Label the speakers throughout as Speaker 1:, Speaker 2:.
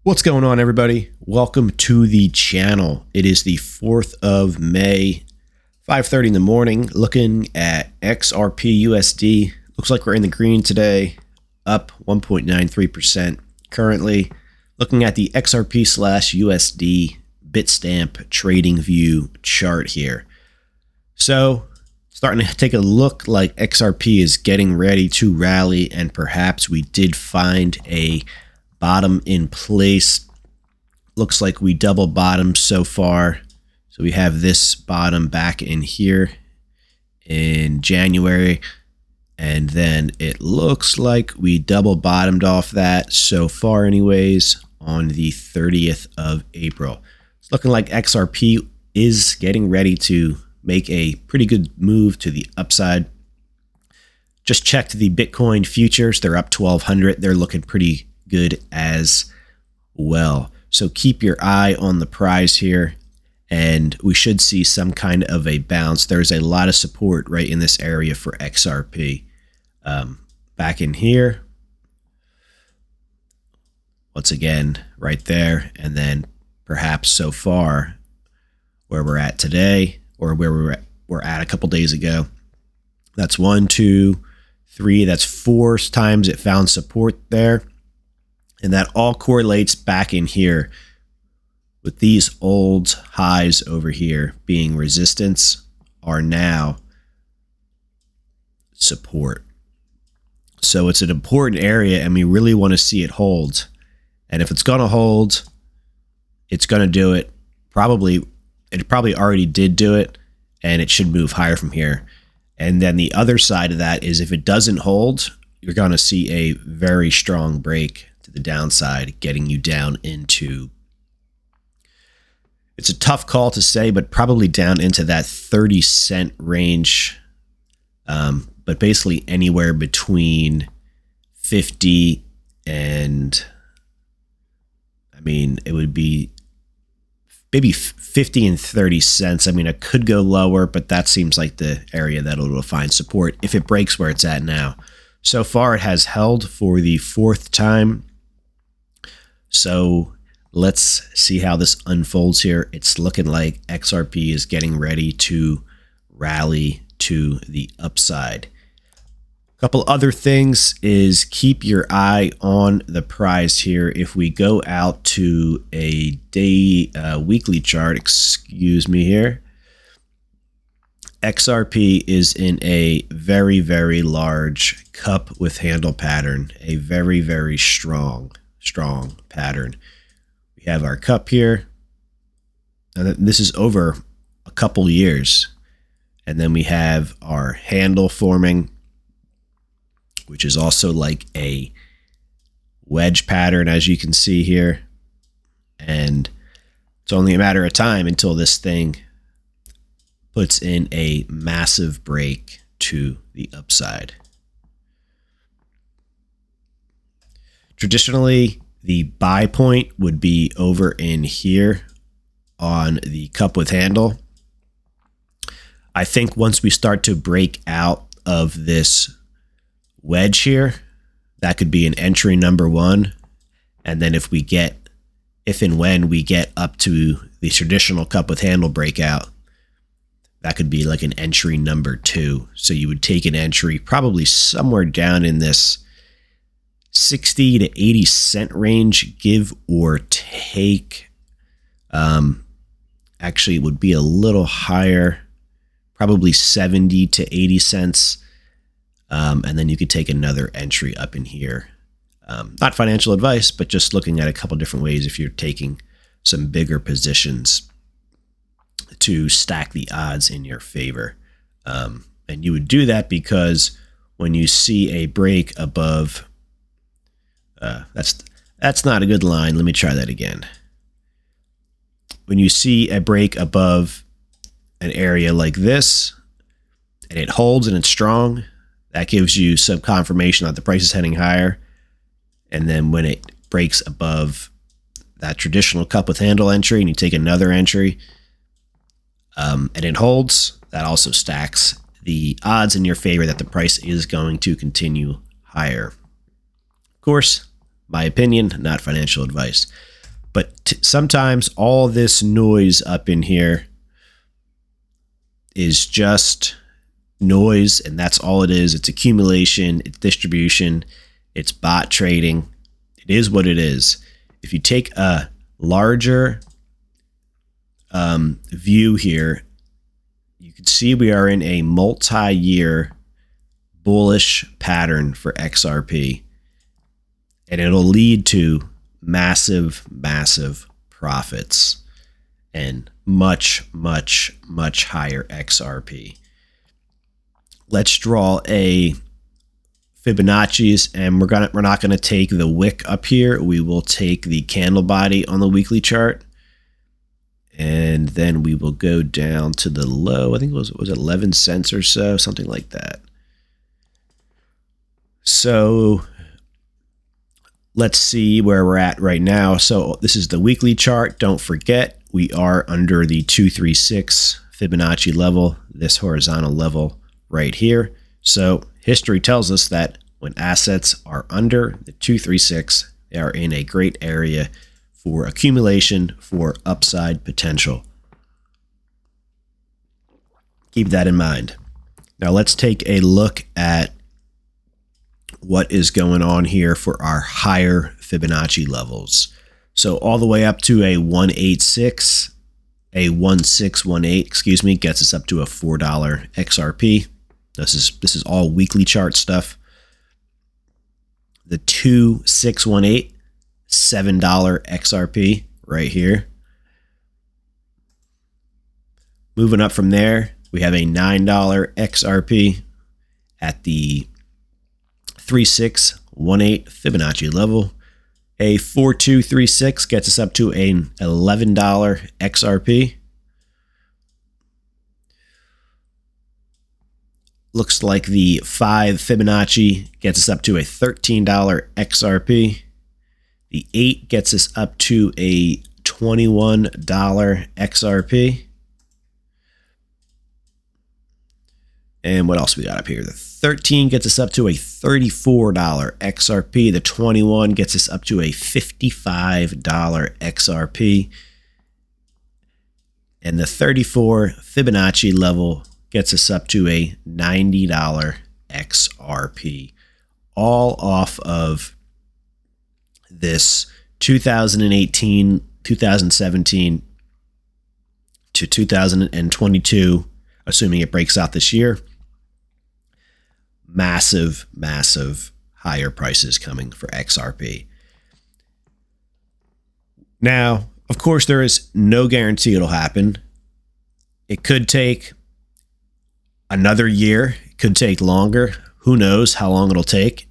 Speaker 1: What's going on, everybody? Welcome to the channel. It is the 4th of May, 5:30 in the morning, looking at XRP USD. Looks like we're in the green today, up 1.93% currently. Looking at the XRP/USD Bitstamp trading view chart here. So, starting to take a look like XRP is getting ready to rally, and perhaps we did find a bottom in place. Looks like we double bottomed so far. So we have this bottom back in here in January, and then it looks like we double bottomed off that so far anyways on the 30th of April. It's looking like XRP is getting ready to make a pretty good move to the upside. Just checked the Bitcoin futures. They're up 1,200. They're looking pretty good as well. So keep your eye on the prize here, and we should see some kind of a bounce. There's a lot of support right in this area for XRP. Back in here, once again, right there, and then perhaps so far where we're at today, or where we're at a couple days ago. That's 1, 2, 3. That's 4 times it found support there. And that all correlates back in here with these old highs over here being resistance are now support. So it's an important area, and we really want to see it hold. And if it's going to hold, it's going to do it. It probably already did do it, and it should move higher from here. And then the other side of that is if it doesn't hold, you're going to see a very strong break to the downside, getting you down into, it's a tough call to say, but probably down into that 30-cent range. But basically anywhere between 50 and, I mean, it would be maybe 50 and 30 cents. I mean, it could go lower, but that seems like the area that it'll find support if it breaks where it's at now. So far, it has held for the 4th time. So let's see how this unfolds here. It's looking like XRP is getting ready to rally to the upside. A couple other things is keep your eye on the price here. If we go out to a weekly chart, excuse me here, XRP is in a very, very large cup with handle pattern, a very, very strong pattern. We have our cup here, and this is over a couple years. And then we have our handle forming, which is also like a wedge pattern, as you can see here. And it's only a matter of time until this thing puts in a massive break to the upside. Traditionally, the buy point would be over in here on the cup with handle. I think once we start to break out of this wedge here, that could be an entry number 1. And then if and when we get up to the traditional cup with handle breakout, that could be like an entry number 2. So you would take an entry probably somewhere down in this 60 to 80 cent range, give or take. Actually, it would be a little higher, probably 70 to 80 cents. And then you could take another entry up in here. Not financial advice, but just looking at a couple different ways if you're taking some bigger positions to stack the odds in your favor. And you would do that because when you see a break above, that's not a good line. Let me try that again. When you see a break above an area like this, and it holds and it's strong, that gives you some confirmation that the price is heading higher. And then when it breaks above that traditional cup with handle entry and you take another entry, and it holds, that also stacks the odds in your favor that the price is going to continue higher. Of course, my opinion, not financial advice. But sometimes all this noise up in here is just noise, and that's all it is. It's accumulation, it's distribution, it's bot trading. It is what it is. If you take a larger view here, you can see we are in a multi-year bullish pattern for XRP, and it'll lead to massive profits and much higher XRP. Let's draw a Fibonacci's, and we're not going to take the wick up here. We will take the candle body on the weekly chart, and then we will go down to the low. I think it was 11 cents or so, something like that. So let's see where we're at right now. So this is the weekly chart. Don't forget, we are under the 236 Fibonacci level, this horizontal level right here. So history tells us that when assets are under the 236, they are in a great area for accumulation, for upside potential. Keep that in mind. Now let's take a look at what is going on here for our higher Fibonacci levels. So all the way up to a 186, a 1618, excuse me, gets us up to a $4 XRP. This is all weekly chart stuff. The 2618, $7 XRP right here. Moving up from there, we have a $9 XRP at the 3618 Fibonacci level. A 4236 gets us up to an $11 XRP. Looks like the 5 Fibonacci gets us up to a $13 XRP. The 8 gets us up to a $21 XRP. And what else we got up here? The 13 gets us up to a $34 XRP. The 21 gets us up to a $55 XRP. And the 34 Fibonacci level gets us up to a $90 XRP. All off of this 2018, 2017 to 2022, assuming it breaks out this year. Massive higher prices coming for XRP. Now, of course, there is no guarantee it'll happen. It could take another year. It could take longer. Who knows how long it'll take?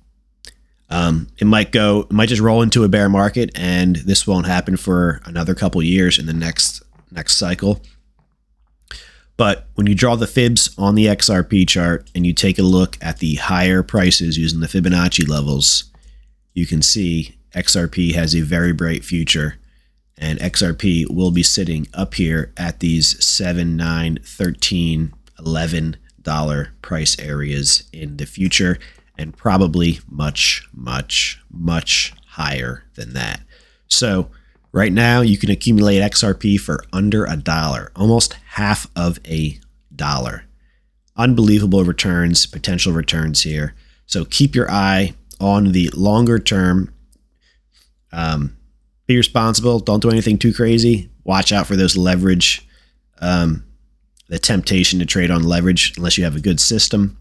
Speaker 1: It might just roll into a bear market, and this won't happen for another couple years in the next cycle. But when you draw the fibs on the XRP chart and you take a look at the higher prices using the Fibonacci levels, you can see XRP has a very bright future, and XRP will be sitting up here at these $7, $9, $13, $11 price areas in the future, and probably much higher than that. So right now, you can accumulate XRP for under $1, almost half of $1. Unbelievable returns, potential returns here. So keep your eye on the longer term. Be responsible. Don't do anything too crazy. Watch out for those leverage, the temptation to trade on leverage unless you have a good system.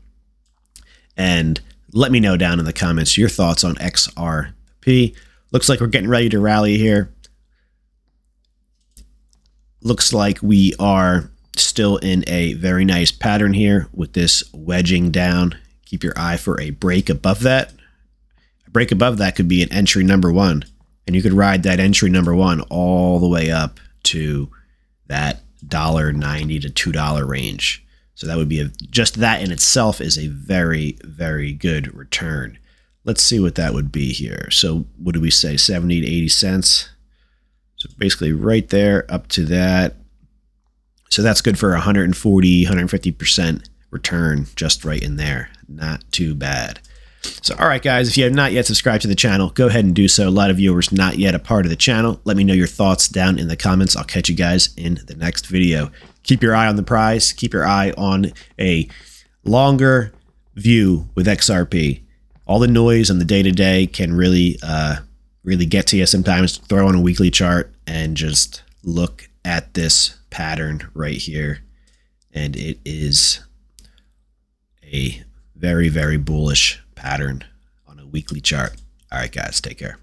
Speaker 1: And let me know down in the comments your thoughts on XRP. Looks like we're getting ready to rally here. Looks like we are still in a very nice pattern here with this wedging down. Keep your eye for a break above that. A break above that could be an entry number 1, and you could ride that entry number 1 all the way up to that $1.90 to $2 range. So that would be just that in itself is a very good return. Let's see what that would be here. So what do we say? 70 to 80 cents. So basically right there up to that. So that's good for 140, 150% return just right in there. Not too bad. So, all right, guys, if you have not yet subscribed to the channel, go ahead and do so. A lot of viewers not yet a part of the channel. Let me know your thoughts down in the comments. I'll catch you guys in the next video. Keep your eye on the prize. Keep your eye on a longer view with XRP. All the noise on the day-to-day can really get to you sometimes. Throw on a weekly chart and just look at this pattern right here. And it is a very, very bullish pattern on a weekly chart. All right, guys, take care.